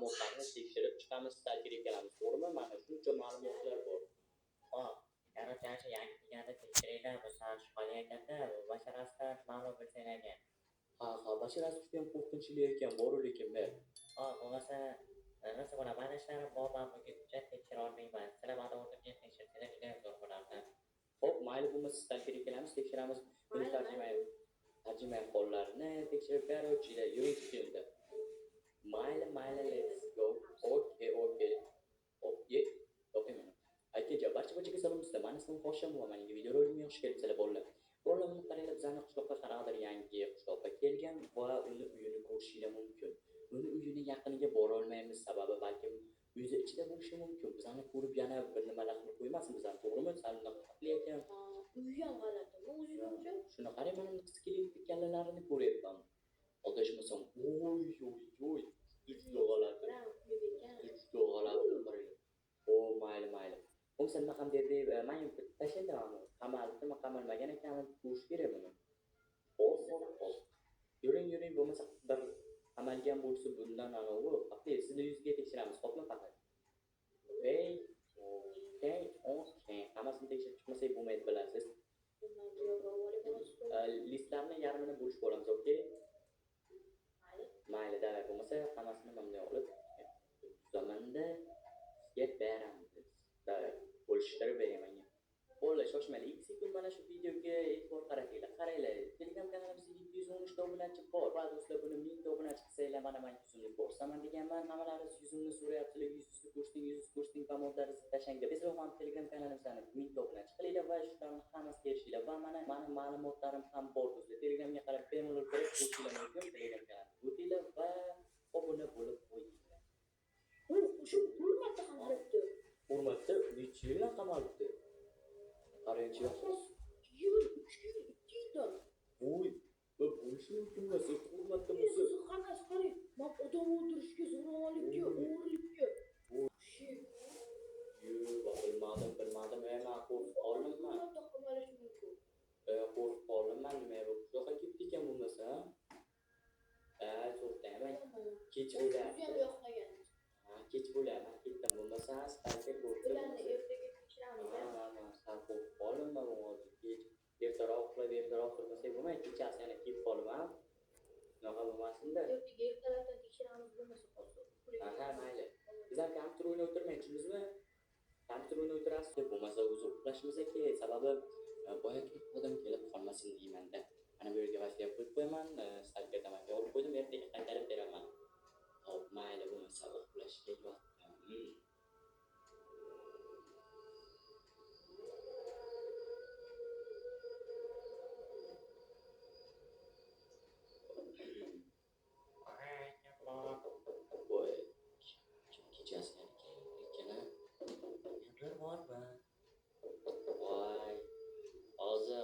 ma'lumotlarni tekshirib chiqamiz, tajriba qilamiz. To'g'rimi? Mana shuncha ma'lumotlar bor. Hop, yaratgancha yangi kelganda tekshiringlar, bu sal shubhali ekanda, bu basharasidan ma'lum bilsanglarga. Ha, basharasi juda ham qo'rqinchli ekan, bor lekin ber. Hop, bo'lmasa, rosa bo'laman ishlarim bor, man buguncha tekshira olmayman. Sizlar mani o'rnimga tekshirsanglar juda ham zo'r bo'lardi. Hop, mayli bo'lmasa tajriba qilamiz, tekshiramiz. Buni tarjima hollarni tekshirib beruvchilar yuring endi. Mayli, let's go. Okay. Okay. Aytgancha barchaga salom sizlar. Mani ismim Hoshim va menga videorolikni yaxshi kelibsizlar bolalar. Bolalar buni qaranglar, bizning qishloqqa qanaqadir yangi qishloqqa kelgan va uni uyini ko'rishingiz mumkin. Uni uyini yaqiniga bora olmaymiz, sababi balkim uyda ichida bo'lishi mumkin. Bizani ko'rib yana bir nimalar qilib qo'ymasin bizani, to'g'rimi? Sal xavfli ekan. Uyi ham g'alati. O'zingizcha Shuni qarang, mana bu qiskilik kallalarini ko'ryapman. Adashmasam, oy. Juda g'alati. Juda g'alati qarang. O, mayli. Bo'lmasa nima ham dedi, men tashlayman. Qamalmagan ekan, ko'rish kerak buni. Hop. Yuring, bo'lmasa bir qamalgan bo'lsa bundan anavi, faqat sizni yuzga tekshiramiz, xo'pmi faqat. Okay. Hammasini tekshirib chiqmasak bo'lmaydi, bilasiz. Listlarni yarmini bo'lishib olamiz, okey? Mayli, davay bo'lmasa hammasini bunday olib zamanda sizga beramiz. Davay, bo'lishtirib beraman. Bo'ldi, shoshmang. 2 sekund mana shu videoga e'tibor qaratinglar. Qaranglar, Telegram kanalimizda 713 ta obunachi bor. Va do'stlar, buni 1000 ta obunachi qilsanglar, mana men yuzimni ko'rsaman deganman. Hammalaringiz yuzimni so'rayapsizlar, yuzingizni ko'rsang, kommentlaringizni tashlang deb. Biz ham Telegram kanalimizdan 1000 ta obunachi qilinglar va shularni hammasiga erishinglar. Va mana ma'lumotlarim ham bor do'stlar. Telegramga qarab bemalol kirib ko'rishingiz mumkin. Telegram kanaliga o'tinglar va obuna bo'lib qo'yinglar. shu hurmatda qamalibdi. Hurmatda necha yildan qamalibdi? Qarangchi. 2 yil, 2 yildan. Voy, bu bo'lishi mumkin emas. Hurmatda bo'lsa. Qarang, men odam o'ldirishga, zo'ravonlikka, o'g'irlikka. Bilmadim. Men qo'rqib qoldim. Hurmatda qamalish mumkin. Qo'rqib qoldim. Nima bu? Yo'qqa ketdi ekan bo'lmasa. To'xtayman. Kech bo'lyapti. Kech bo'lyapti. Ketdim bo'lmasa, starter bo'ldi. Bularni ertaga tekshiramiz. Qo'rqib qoldim men hozir. Kech ertaroq turmasak bo'lmaydi. Kechasi yana kelib qolman. Shunaqa bo'lmasin-da. Ertalabdan tekshiramiz bo'lmasa qolsa. Mayli. Bizlar kompyuter o'ynab o'tirmayapmizmi? Kompyuter o'ynab o'tirasiz deb bo'lmasa o'zi uxlashimiz kerak. Sababi boyagi odam kelib qolmasin deymanda. Mana bu yerga vasiyat qo'yib qo'yaman. Salketdan olib qo'ydim, ertaga qaytarib beraman. Hop, mayli bo'lmasa uxlashga vaqt. Kechasi yana Bir bormi? voy hozir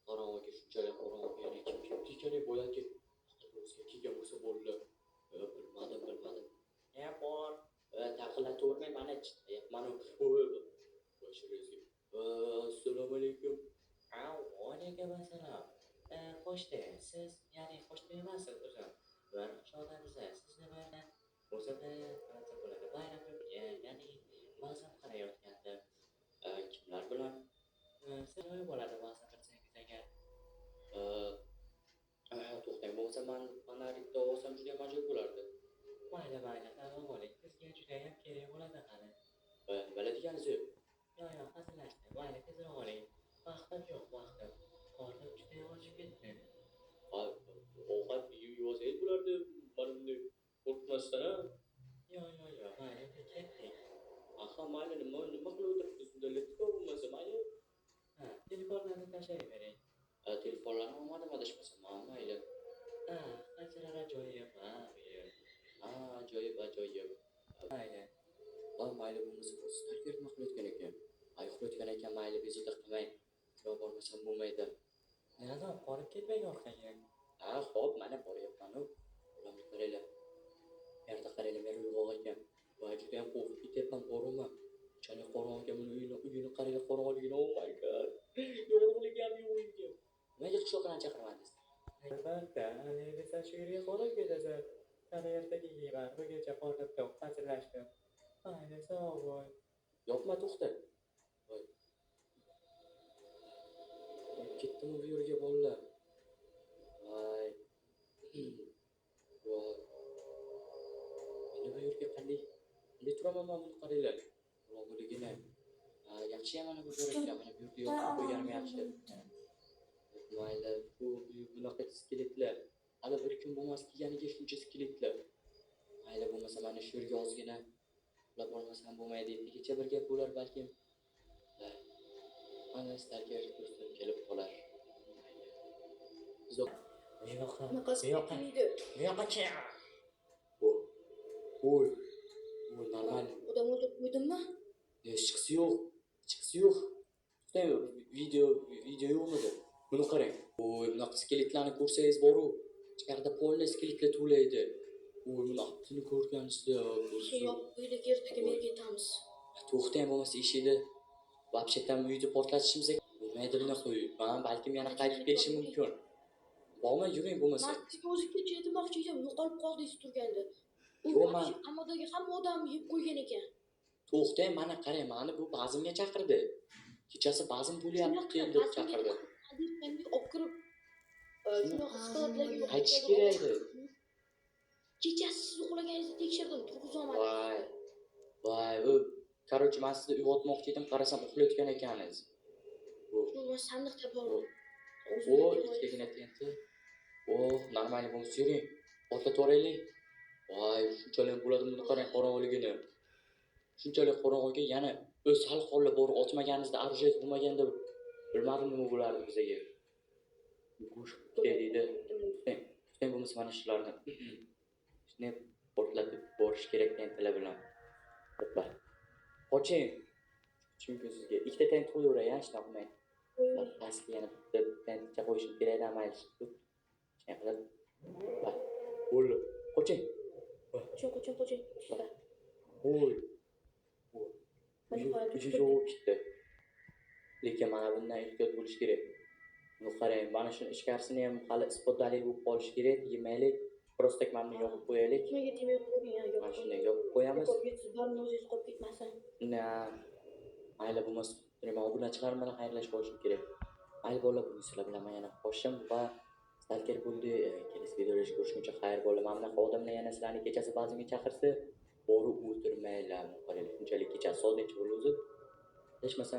qorong'iga shunchalik qorong'i yana kim kerak bo'ladi o'ziga kelgan bo'lsa bo'ldi. Bilmadim. Bor. Taqillatvermay mana chiqyapman. Assalomu alaykum. Vaalaykum assalom. Qo'shdi, siz, ya'ni qo'shdi emassiz o'zi. Bir xonadonimizda sizni bilan o'zida qancha bo'ladi bayramga, ya'ni ba'zan qarayotgandim. Kimlar bilan? Siz bo'ladi ba'zan qilsangiz agar. To'xtang, bo'lmasa mana bitta olsam juda ham ajoyib bo'lardi. Mayli, tamom bo'ling. Sizga juda ham kerak bo'ladi hali. Nima deganingiz? Yo'q, hazillashdim. Mayli, tezroq oling. Vaqtim yo'q. Qornim juda ham ochib ketdi. Ovqat yeyolsangiz bo'lardi. Mana bunday qo'rqmasdan. Yo'q, mayli, ketdik. Mayli, nima qilib o'tiribsiz? Let's go bo'lmasa mayli. Telefonlarni tashlayvering. Telefonlarni olmadim adashmasam. Mayli. Qanchalar ajoyib, Ajoyib. Mayli. Mayli bo'lmasa starter nima qilayotgan ekan? Uxlayotgan ekan, mayli bezovta qilmang. Yo bormasam bo'lmaydi. Nima borib ketmang orqaga. Xo'p, mana boryapman-ku. Ularni qaranglar. Yerda qaranglar, men uyg'oq ekan. Va juda ham qo'rqib ketyapman, boraman. Qanchalik qorong'i ekan, uyini qaranglar, qorong'iligini. Oh my god. Yorug'ligi ham yo'q uyga. Nega qishloqdan chaqirmadingiz? Albatta, desa shu yerga qo'lib ketasan. Sana ertaga yeyman, buguncha qornim to'q, hazillashdim. Mayli, sog' bo'l. Yopma, to'xta. Voy. Ketdimi bu yerga bolalar? Voy. Voy. Meni bu yerga qanday turaman men buni qaranglar. Ro'moligini. Yaxshi mana bu joyga mana bu yerga yopib qo'yganim yaxshi. Mayli, bu bunaqa skeletlar. Hali bir kun bo'lmas kelganiga shuncha skeletlar. Mayli bo'lmasa mana shu yerga ozgina uxlab olmasam bo'lmaydi. Kecha bir gap bo'lar balkim. Mana starga do'stim kelib qolar. Zo'q. Bu yoqqa, Bunaqasi bu yoqqa, ketmaydi. bu yoqqa chiq. Voy. Voy, normal. Odam o'ldirib qo'ydimmi? Chiqisi yo'q. Chiqisi yo'q. To'xtang, video yo'qmidi? Buni qarang. Voy, bunaqa skeletlarni ko'rsangiz boru, ichkarida polni skeletlar to'laydi. Voy, bunaqasini ko'rgansizlar. Şey yopib qo'ydik, ertaga men ketamiz. To'xtang, bo'lmasa eshikni vobshetam uyni portlatishimiz bo'lmaydi bunaqa uy. Balkim yana qaytib kelishi mumkin. Bormi, yuring bo'lmasa. Mardga o'zi kecha demoqchi edim, yo'qolib qoldingiz turganda. U Yo'q, man- amadagi hamma odamni yeb qo'ygan ekan. To'xtang, mana qarang, mani bu bazmga chaqirdi. Kechasi bazm bo'lyapti deb chaqirdi. Hadislarni olib kirib, shunaqa skeletlarga Qaytish kerak edi. Kechasi siz uxlaganingizda tekshirdim, turg'izolmadim. Voy. Voy, короче, men sizni uyg'otmoqchi edim, qarasam uxlayotgan ekansiz. Shuni sandiqda bor. O, ikkitagina tenti. O, normal bo'lsa yuring. Portlatvoraylik. Voy, shunchalik bo'ladi buni qarang qorong'iligini. Shunchalik qorong'iga yana o'z sal qo'llar bor ochmaganingizda orужие bo'lmaganda bilmadim nima bo'lardi bizga. Go'sht deydi. Tutang bo'lmasa mana shularni. Shuni portlatib borish kerak tentlar bilan. Hoppa. Qoching. Chunki sizga ikkita tent qo'yaveray, shunaqa qilmang. Pastga yana bitta tentcha qo'yishim kerak mayli. Shunday qilib. Bo'ldi. Qoching. Qo'ching. Voy. Yo'q ketdi. Lekin mana bundan ehtiyot bo'lish kerak. Buni qarang, mana shu ichkarisini ham hali isbot dalil bo'lib qolishi kerak. Yemaylik, prostak mamni yopib qo'yaylik. Nimaga demay qo'ying, Mana shunday yopib qo'yamiz. Barni o'zingiz qolib ketmasin. Mayli bo'lmasa, nima obunachilar bilan xayrlashib qolishim kerak. Mayli bolalar, bugun sizlar bilan men yana qo'shim va stalker bo'ldi. Kelasi videoda ko'rishguncha xayr bo'ldi. Mana bunaqa odamlar yana sizlarni kechasi bazmga chaqirsa, borib o'tirmaylar. Qarang, shunchalik kechasi soat necha bo'ldi o'zi? Hech bo'lmasa